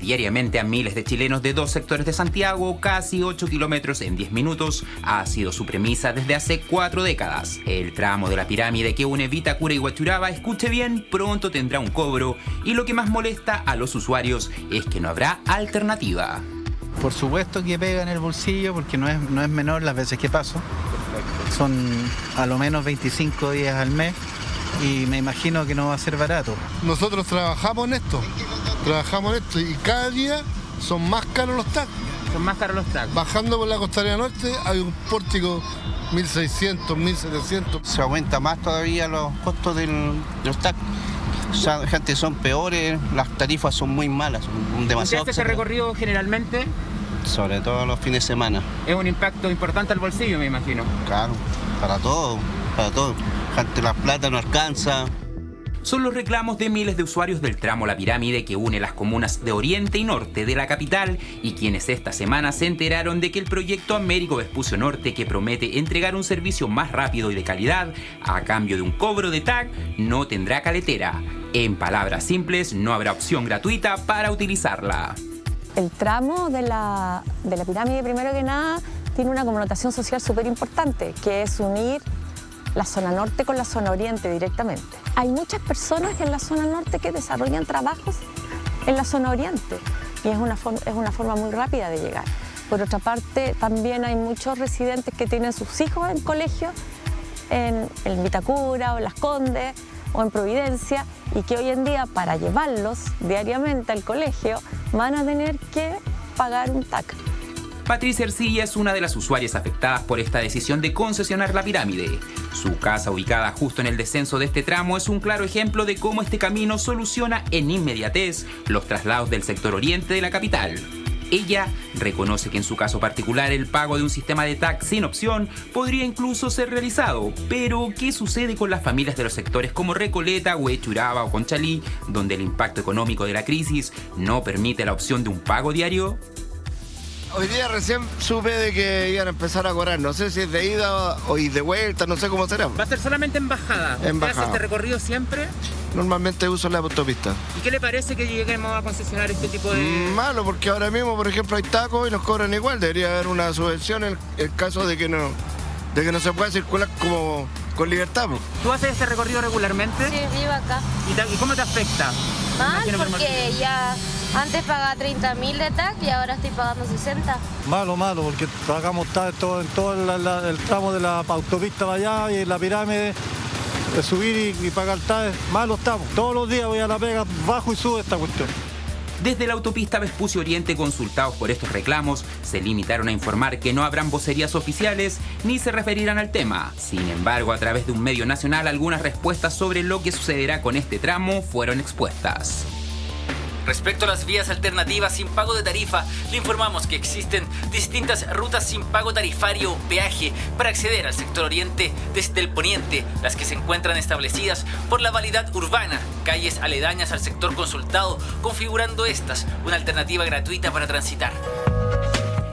diariamente a miles de chilenos de 2 sectores de Santiago, casi 8 kilómetros en 10 minutos, ha sido su premisa desde hace 4 décadas. El tramo de la pirámide que une Vitacura y Huachuraba, escuche bien, pronto tendrá un cobro, y lo que más molesta a los usuarios es que no habrá alternativa. Por supuesto que pega en el bolsillo, porque no es menor las veces que paso. Son a lo menos 25 días al mes y me imagino que no va a ser barato. Nosotros trabajamos en esto y cada día son más caros los TAC. Son más caros los TAC. Bajando por la Costanera Norte hay un pórtico 1.600, 1.700. Se aumenta más todavía los costos de los TAC. O sea, gente, son peores, las tarifas son muy malas, son demasiado. ¿Usted hace ese recorrido generalmente? Sobre todo los fines de semana. Es un impacto importante al bolsillo, me imagino. Claro, para todo. Gente, la plata no alcanza. Son los reclamos de miles de usuarios del tramo La Pirámide que une las comunas de Oriente y Norte de la capital y quienes esta semana se enteraron de que el proyecto Américo Vespucio Norte, que promete entregar un servicio más rápido y de calidad a cambio de un cobro de TAC, no tendrá caletera. En palabras simples, no habrá opción gratuita para utilizarla. El tramo de la pirámide, primero que nada, tiene una connotación social súper importante, que es unir la zona norte con la zona oriente directamente. Hay muchas personas en la zona norte que desarrollan trabajos en la zona oriente y es una forma muy rápida de llegar. Por otra parte, también hay muchos residentes que tienen sus hijos en colegio, en Vitacura o en Las Condes o en Providencia, y que hoy en día para llevarlos diariamente al colegio van a tener que pagar un TAC. Patricia Ercilla es una de las usuarias afectadas por esta decisión de concesionar la pirámide. Su casa, ubicada justo en el descenso de este tramo, es un claro ejemplo de cómo este camino soluciona en inmediatez los traslados del sector oriente de la capital. Ella reconoce que en su caso particular el pago de un sistema de TAC sin opción podría incluso ser realizado, pero ¿qué sucede con las familias de los sectores como Recoleta, Huechuraba o Conchalí, donde el impacto económico de la crisis no permite la opción de un pago diario? Hoy día recién supe de que iban a empezar a cobrar, no sé si es de ida o de vuelta, no sé cómo será. ¿Va a ser solamente en bajada? En bajada. ¿Hace este recorrido siempre? Normalmente uso la autopista. ¿Y qué le parece que lleguemos a concesionar este tipo de...? Malo, porque ahora mismo, por ejemplo, hay tacos y nos cobran igual. Debería haber una subvención en el caso de que no se pueda circular como con libertad. ¿Tú haces este recorrido regularmente? Sí, vivo acá. ¿Y cómo te afecta? Mal, porque ya antes pagaba 30.000 de TAC y ahora estoy pagando 60. Malo, porque pagamos todo en todo el tramo de la autopista para allá y en la pirámide, de subir y pagar TAC. Malo estamos. Todos los días voy a la pega, bajo y subo esta cuestión. Desde la autopista Vespucio Oriente, consultados por estos reclamos, se limitaron a informar que no habrán vocerías oficiales ni se referirán al tema. Sin embargo, a través de un medio nacional, algunas respuestas sobre lo que sucederá con este tramo fueron expuestas. Respecto a las vías alternativas sin pago de tarifa, le informamos que existen distintas rutas sin pago tarifario o peaje para acceder al sector oriente desde el poniente, las que se encuentran establecidas por la validad urbana, calles aledañas al sector consultado, configurando estas una alternativa gratuita para transitar.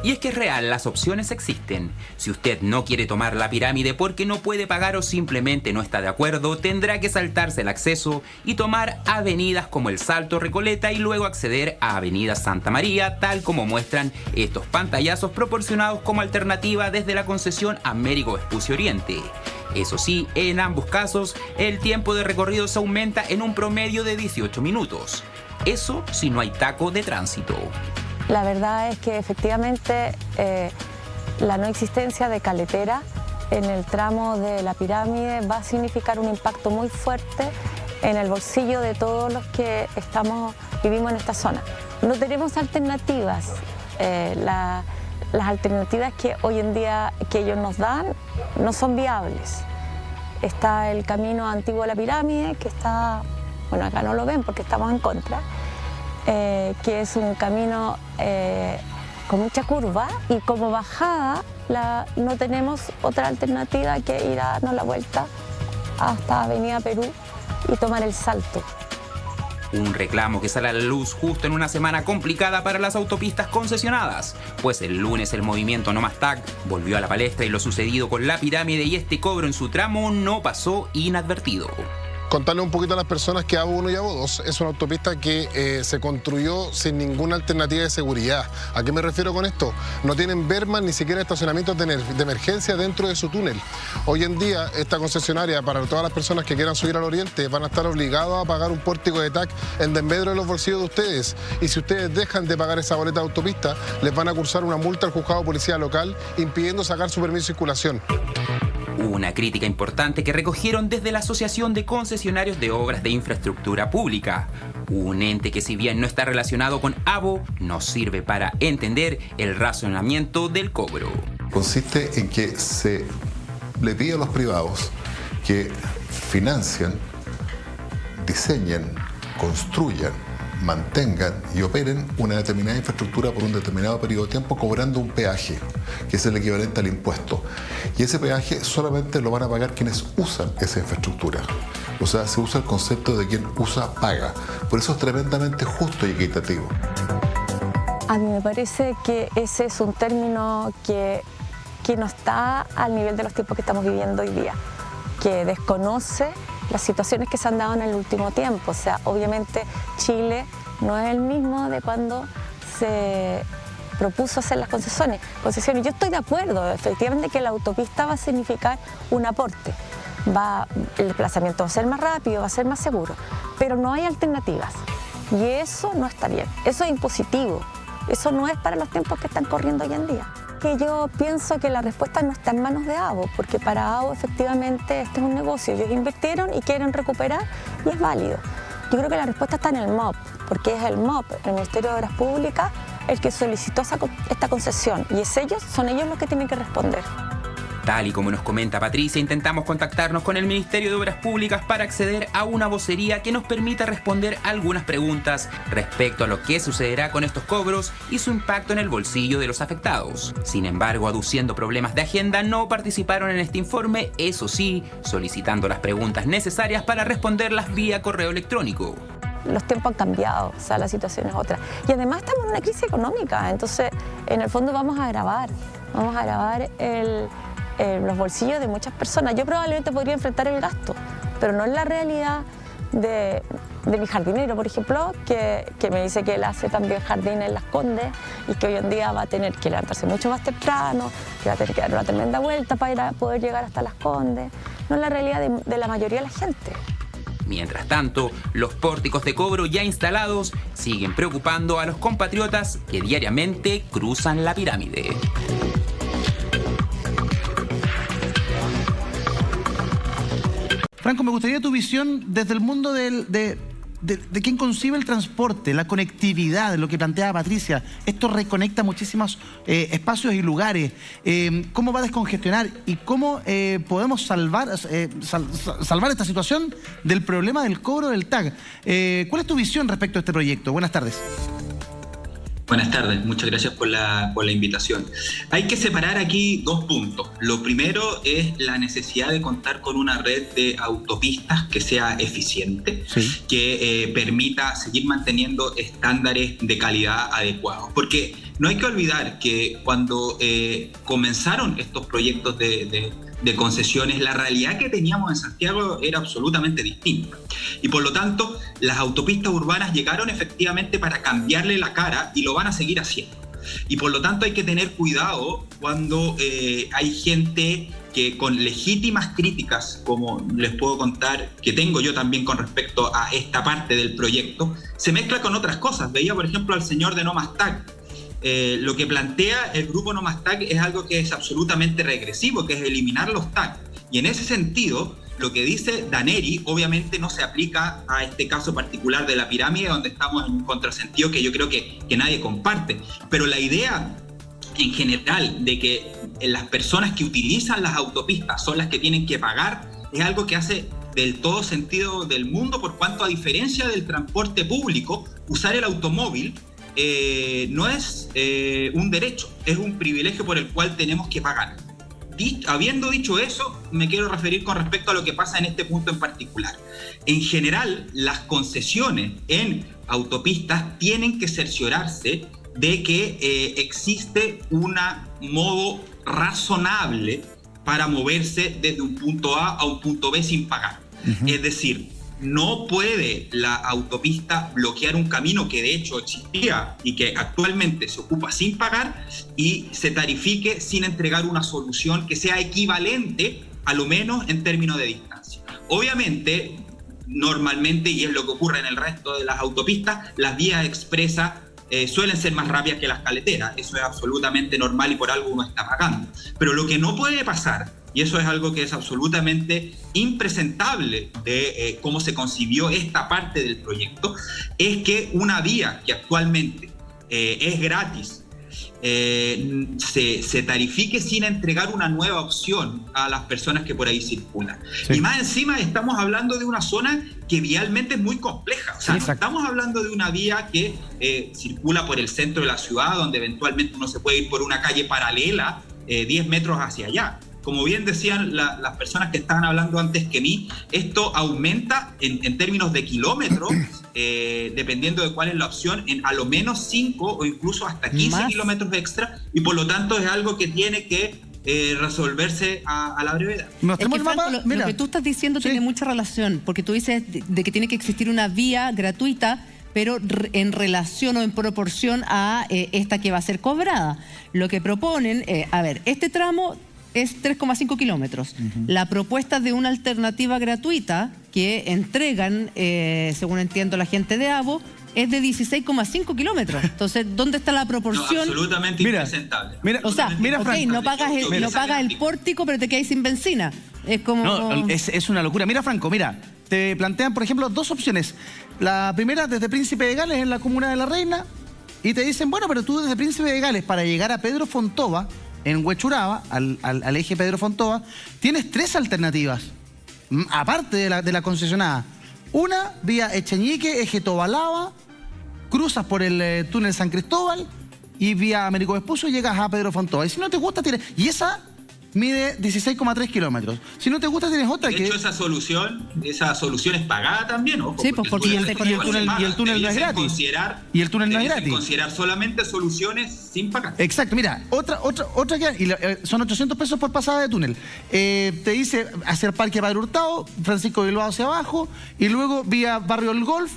Y es que es real, las opciones existen. Si usted no quiere tomar la pirámide porque no puede pagar o simplemente no está de acuerdo, tendrá que saltarse el acceso y tomar avenidas como el Salto Recoleta y luego acceder a Avenida Santa María, tal como muestran estos pantallazos proporcionados como alternativa desde la concesión Américo Vespucio Oriente. Eso sí, en ambos casos, el tiempo de recorrido se aumenta en un promedio de 18 minutos. Eso si no hay taco de tránsito. La verdad es que efectivamente la no existencia de caletera en el tramo de la pirámide va a significar un impacto muy fuerte en el bolsillo de todos los que vivimos en esta zona. No tenemos alternativas. Las alternativas que hoy en día que ellos nos dan no son viables. Está el camino antiguo de la pirámide, que está, bueno, acá no lo ven porque estamos en contra, que es un camino con mucha curva y como bajada no tenemos otra alternativa que ir a darnos la vuelta hasta Avenida Perú y tomar el Salto. Un reclamo que sale a la luz justo en una semana complicada para las autopistas concesionadas, pues el lunes el movimiento No Más TAC volvió a la palestra y lo sucedido con la pirámide y este cobro en su tramo no pasó inadvertido. contarle un poquito a las personas que AVO 1 y AVO 2 es una autopista que se construyó sin ninguna alternativa de seguridad. ¿A qué me refiero con esto? No tienen bermas ni siquiera estacionamientos de emergencia dentro de su túnel. Hoy en día, esta concesionaria, para todas las personas que quieran subir al oriente, van a estar obligados a pagar un pórtico de TAC en desmedro de los bolsillos de ustedes. Y si ustedes dejan de pagar esa boleta de autopista, les van a cursar una multa al juzgado de policía local, impidiendo sacar su permiso de circulación. Una crítica importante que recogieron desde la Asociación de Concesionarios de Obras de Infraestructura Pública, un ente que, si bien no está relacionado con AVO, nos sirve para entender el razonamiento del cobro. Consiste en que se le pide a los privados que financien, diseñen, construyan, mantengan y operen una determinada infraestructura por un determinado periodo de tiempo, cobrando un peaje, que es el equivalente al impuesto. Y ese peaje solamente lo van a pagar quienes usan esa infraestructura. O sea, se usa el concepto de quien usa, paga. Por eso es tremendamente justo y equitativo. A mí me parece que ese es un término que no está al nivel de los tiempos que estamos viviendo hoy día, que desconoce las situaciones que se han dado en el último tiempo. O sea, obviamente Chile no es el mismo de cuando se propuso hacer las concesiones. Yo estoy de acuerdo, efectivamente, que la autopista va a significar un aporte. El desplazamiento va a ser más rápido, va a ser más seguro, pero no hay alternativas. Y eso no está bien, eso es impositivo, eso no es para los tiempos que están corriendo hoy en día. Que yo pienso que la respuesta no está en manos de AVO, porque para AVO efectivamente este es un negocio, ellos invirtieron y quieren recuperar y es válido. Yo creo que la respuesta está en el MOP, porque es el MOP, el Ministerio de Obras Públicas, el que solicitó esta concesión y son ellos los que tienen que responder. Tal y como nos comenta Patricia, intentamos contactarnos con el Ministerio de Obras Públicas para acceder a una vocería que nos permita responder algunas preguntas respecto a lo que sucederá con estos cobros y su impacto en el bolsillo de los afectados. Sin embargo, aduciendo problemas de agenda, no participaron en este informe, eso sí, solicitando las preguntas necesarias para responderlas vía correo electrónico. Los tiempos han cambiado, o sea, la situación es otra. Y además estamos en una crisis económica, entonces en el fondo vamos a agravar los bolsillos de muchas personas. Yo probablemente podría enfrentar el gasto, pero no es la realidad de mi jardinero, por ejemplo, que me dice que él hace también jardín en Las Condes y que hoy en día va a tener que levantarse mucho más temprano, que va a tener que dar una tremenda vuelta para poder llegar hasta Las Condes. No es la realidad de la mayoría de la gente. Mientras tanto, los pórticos de cobro ya instalados siguen preocupando a los compatriotas que diariamente cruzan la pirámide. Franco, me gustaría tu visión desde el mundo de quien concibe el transporte, la conectividad, lo que planteaba Patricia. Esto reconecta muchísimos espacios y lugares. ¿Cómo va a descongestionar y cómo podemos salvar esta situación del problema del cobro del TAC? ¿Cuál es tu visión respecto a este proyecto? Buenas tardes. Buenas tardes, muchas gracias por la invitación. Hay que separar aquí dos puntos. Lo primero es la necesidad de contar con una red de autopistas que sea eficiente, sí, que permita seguir manteniendo estándares de calidad adecuados. Porque no hay que olvidar que cuando comenzaron estos proyectos de concesiones, la realidad que teníamos en Santiago era absolutamente distinta. Y por lo tanto, las autopistas urbanas llegaron efectivamente para cambiarle la cara y lo van a seguir haciendo. Y por lo tanto hay que tener cuidado cuando hay gente que con legítimas críticas, como les puedo contar, que tengo yo también con respecto a esta parte del proyecto, se mezcla con otras cosas. Veía, por ejemplo, al señor de No Más TAC. Lo que plantea el grupo No Más TAC es algo que es absolutamente regresivo, que es eliminar los TAC. Y en ese sentido, lo que dice Daneri obviamente no se aplica a este caso particular de la pirámide, donde estamos en un contrasentido que yo creo que nadie comparte. Pero la idea en general de que las personas que utilizan las autopistas son las que tienen que pagar es algo que hace del todo sentido del mundo, por cuanto, a diferencia del transporte público, usar el automóvil no es un derecho, es un privilegio por el cual tenemos que pagar. Habiendo dicho eso, me quiero referir con respecto a lo que pasa en este punto en particular. En general, las concesiones en autopistas tienen que cerciorarse de que existe un modo razonable para moverse desde un punto A a un punto B sin pagar. Es decir, no puede la autopista bloquear un camino que de hecho existía y que actualmente se ocupa sin pagar y se tarifique sin entregar una solución que sea equivalente a lo menos en términos de distancia. Obviamente, normalmente, y es lo que ocurre en el resto de las autopistas, las vías expresas suelen ser más rápidas que las caleteras. Eso es absolutamente normal y por algo uno está pagando. Pero lo que no puede pasar, y eso es algo que es absolutamente impresentable de cómo se concibió esta parte del proyecto, es que una vía que actualmente es gratis, se tarifique sin entregar una nueva opción a las personas que por ahí circulan. Sí. Y más encima estamos hablando de una zona que vialmente es muy compleja. O sea, no estamos hablando de una vía que circula por el centro de la ciudad, donde eventualmente uno se puede ir por una calle paralela 10 metros hacia allá. Como bien decían las personas que estaban hablando antes que mí, esto aumenta en términos de kilómetros, dependiendo de cuál es la opción, en a lo menos 5 o incluso hasta 15 kilómetros extra, y por lo tanto es algo que tiene que resolverse a la brevedad. Es que, Franco, lo que tú estás diciendo tiene mucha relación, porque tú dices de que tiene que existir una vía gratuita, pero en relación o en proporción a esta que va a ser cobrada. Lo que proponen, a ver, este tramo es 3,5 kilómetros. La propuesta de una alternativa gratuita que entregan, según entiendo la gente de AVO, es de 16,5 kilómetros. Entonces, ¿dónde está la proporción? No, absolutamente impresentable. O sea, okay, no pagas el pórtico, pero te quedas sin benzina. Es como... No, es una locura. Mira, Franco, mira, te plantean, por ejemplo, dos opciones. La primera, desde Príncipe de Gales, en la comuna de La Reina, y te dicen, bueno, pero tú desde Príncipe de Gales, para llegar a Pedro Fontova, en Huechuraba, al eje Pedro Fontova, tienes 3 alternativas, aparte de la concesionada. Una, vía Echeñique, eje Tobalaba, cruzas por el túnel San Cristóbal y vía Américo Vespucio llegas a Pedro Fontova. Y si no te gusta, tienes... Y esa mide 16,3 kilómetros. Si no te gusta, tienes otra de hecho, esa solución es pagada también, ojo. Sí, pues porque el túnel no es gratis. Y el túnel no es gratis. Considerar solamente soluciones sin pagar. Exacto, mira, otra que son 800 pesos por pasada de túnel. Te dice hacia el Parque Padre Hurtado, Francisco Bilbao hacia abajo, y luego vía Barrio El Golf,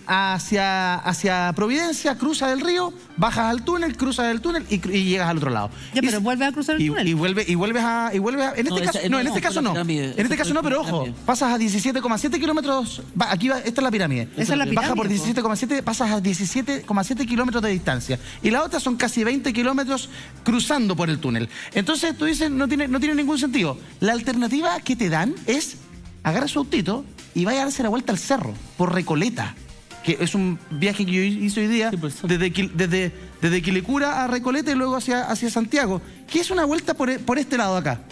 hacia Providencia, cruzas el río, bajas al túnel, cruzas el túnel y llegas al otro lado. Ya, pero vuelves a cruzar el túnel. Y vuelves a... En este caso no. En este caso no, pero ojo, pasas a 17,7 kilómetros. Esta es la pirámide. Esa es la pirámide. Baja por 17,7, pasas a 17,7 kilómetros de distancia. Y la otra son casi 20 kilómetros cruzando por el túnel. Entonces tú dices, no tiene ningún sentido. La alternativa que te dan es agarra su autito y vaya a darse la vuelta al cerro, por Recoleta, que es un viaje que yo hice hoy día, desde Quilicura a Recoleta y luego hacia Santiago, que es una vuelta por este lado de acá,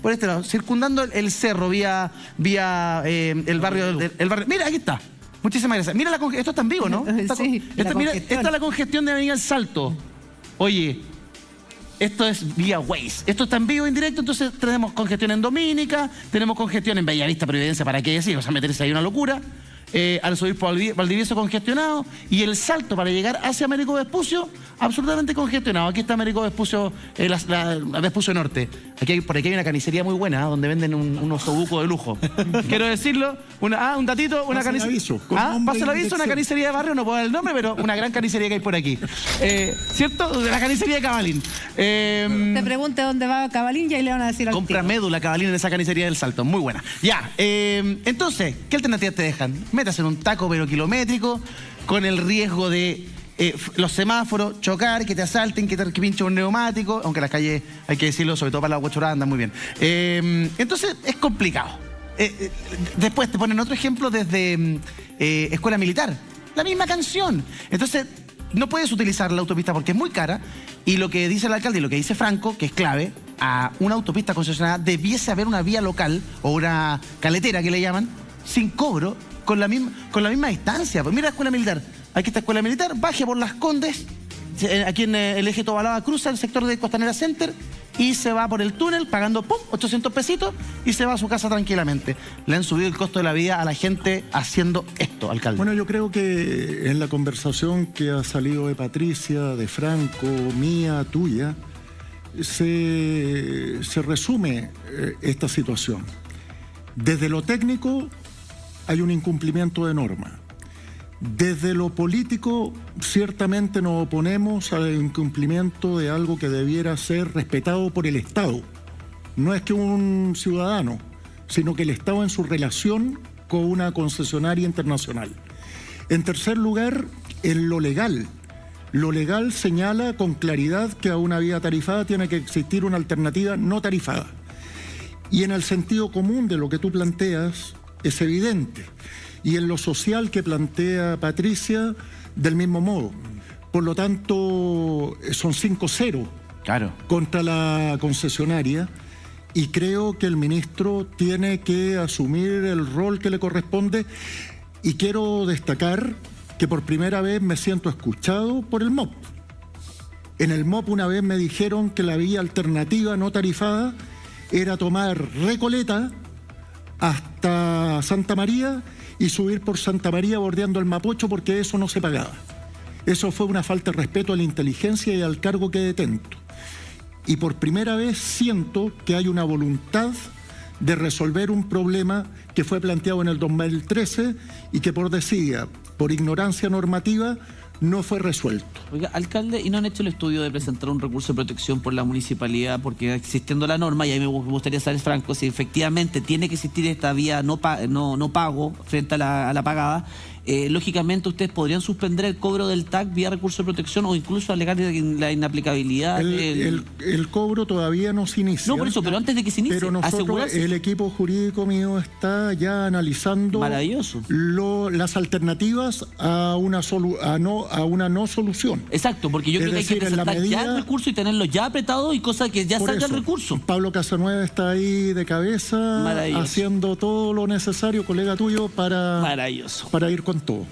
por este lado, circundando el cerro vía el barrio. Mira, aquí está. Muchísimas gracias. Mira, esto está en vivo, ¿no? Mira, esta es la congestión de Avenida El Salto. Oye, esto es vía Waze. Esto está en vivo, en directo, entonces tenemos congestión en Dominica, tenemos congestión en Bellavista, Providencia, ¿para qué decir? O sea, meterse ahí una locura. Al subir por Valdivieso congestionado, y el salto para llegar hacia Américo Vespucio absolutamente congestionado. Aquí está Américo Vespucio, la Vespucio Norte. Por aquí hay una carnicería muy buena, donde venden unos osobucos de lujo. Quiero decirlo, un datito, una carnicería. Pasa el aviso, una carnicería de barrio, no puedo dar el nombre, pero una gran carnicería que hay por aquí. ¿Cierto? De la carnicería de Cabalín. Te pregunte dónde va Cabalín y ahí le van a decir al compra tío. médula Cabalín en esa carnicería del Salto, muy buena. Ya, entonces, ¿qué alternativas te dejan? Métase en un taco pero kilométrico, con el riesgo de los semáforos, chocar, que te asalten, que pinche un neumático, aunque las calles, hay que decirlo, sobre todo para la Huechuraba, andan muy bien. Entonces es complicado. Después te ponen otro ejemplo desde Escuela Militar, la misma canción. Entonces no puedes utilizar la autopista porque es muy cara, y lo que dice el alcalde y lo que dice Franco, que es clave, a una autopista concesionada debiese haber una vía local o una caletera que le llaman, sin cobro, con la misma distancia. Pues mira la Escuela Militar. Aquí está Escuela Militar, baje por Las Condes, aquí en el eje Tobalaba, cruza el sector de Costanera Center y se va por el túnel pagando 800 pesitos y se va a su casa tranquilamente. Le han subido el costo de la vida a la gente haciendo esto, alcalde. Bueno, yo creo que en la conversación que ha salido de Patricia, de Franco, mía, tuya, se resume esta situación. Desde lo técnico, hay un incumplimiento de norma. Desde lo político, ciertamente nos oponemos al incumplimiento de algo que debiera ser respetado por el Estado. No es que un ciudadano, sino que el Estado en su relación con una concesionaria internacional. En tercer lugar, en lo legal. Lo legal señala con claridad que a una vía tarifada tiene que existir una alternativa no tarifada. Y en el sentido común de lo que tú planteas es evidente. Y en lo social que plantea Patricia, del mismo modo. Por lo tanto, son 5-0 contra la concesionaria. Y creo que el ministro tiene que asumir el rol que le corresponde. Y quiero destacar que por primera vez me siento escuchado por el MOP. En el MOP una vez me dijeron que la vía alternativa no tarifada era tomar Recoleta hasta Santa María y subir por Santa María bordeando el Mapocho, porque eso no se pagaba. Eso fue una falta de respeto a la inteligencia y al cargo que detento. Y por primera vez siento que hay una voluntad de resolver un problema que fue planteado en el 2013 y que por desidia, por ignorancia normativa, no fue resuelto. Oiga, alcalde, ¿y no han hecho el estudio de presentar un recurso de protección por la municipalidad? Porque existiendo la norma, y ahí me gustaría saber, Franco, si efectivamente tiene que existir esta vía no pago frente a la pagada, lógicamente ustedes podrían suspender el cobro del TAC vía recurso de protección o incluso alegar la inaplicabilidad. El cobro todavía no se inicia. No, por eso, pero antes de que se inicie, pero nosotros, el equipo jurídico mío está ya analizando las alternativas a una no solución. Exacto, porque yo creo que hay que presentar ya el recurso y tenerlo ya apretado y cosa que ya salga el recurso. Pablo Casanueva está ahí de cabeza haciendo todo lo necesario, colega tuyo, para ir con todo.